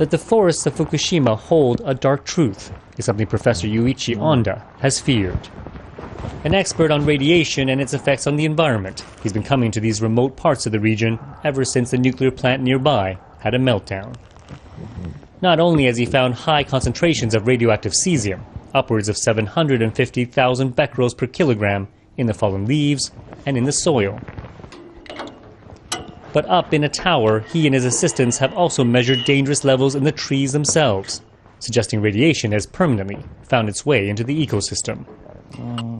That the forests of Fukushima hold a dark truth is something Professor Yuichi Onda has feared. An expert on radiation and its effects on the environment, he's been coming to these remote parts of the region ever since the nuclear plant nearby had a meltdown. Not only has he found high concentrations of radioactive cesium, upwards of 750,000 becquerels per kilogram, in the fallen leaves and in the soil, but up in a tower, he and his assistants have also measured dangerous levels in the trees themselves, suggesting radiation has permanently found its way into the ecosystem.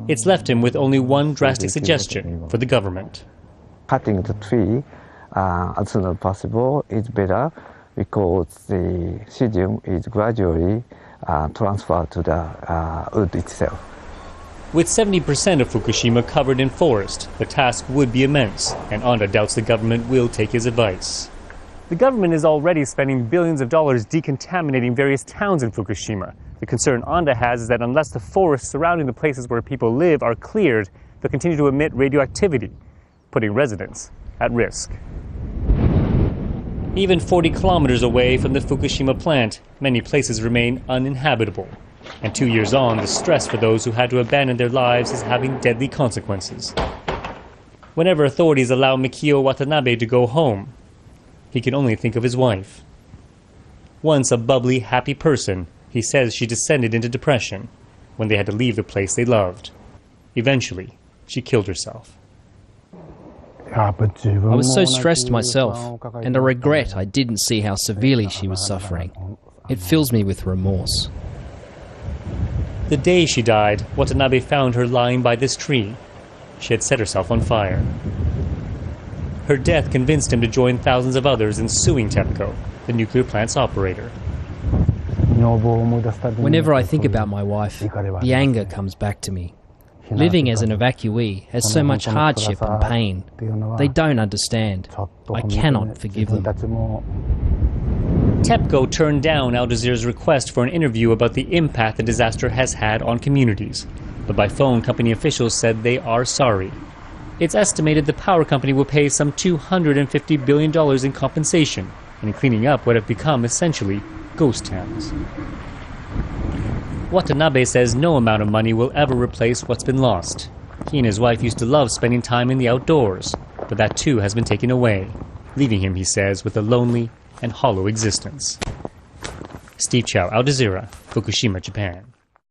It's left him with only one drastic suggestion for the government. Cutting the tree as soon as possible is better because the cesium is gradually transferred to the wood itself. With 70% of Fukushima covered in forest, the task would be immense, and Onda doubts the government will take his advice. The government is already spending billions of dollars decontaminating various towns in Fukushima. The concern Onda has is that unless the forests surrounding the places where people live are cleared, they'll continue to emit radioactivity, putting residents at risk. Even 40 kilometers away from the Fukushima plant, many places remain uninhabitable. And 2 years on, the stress for those who had to abandon their lives is having deadly consequences. Whenever authorities allow Mikio Watanabe to go home, he can only think of his wife. Once a bubbly, happy person, he says she descended into depression when they had to leave the place they loved. Eventually, she killed herself. I was so stressed myself, and I regret I didn't see how severely she was suffering. It fills me with remorse. The day she died, Watanabe found her lying by this tree. She had set herself on fire. Her death convinced him to join thousands of others in suing TEPCO, the nuclear plant's operator. Whenever I think about my wife, the anger comes back to me. Living as an evacuee has so much hardship and pain. They don't understand. I cannot forgive them. TEPCO turned down Al Jazeera's request for an interview about the impact the disaster has had on communities. But by phone, company officials said they are sorry. It's estimated the power company will pay some $250 billion in compensation and in cleaning up what have become essentially ghost towns. Watanabe says no amount of money will ever replace what's been lost. He and his wife used to love spending time in the outdoors, but that too has been taken away, leaving him, he says, with a lonely and hollow existence. Steve Chow, Al Jazeera, Fukushima, Japan.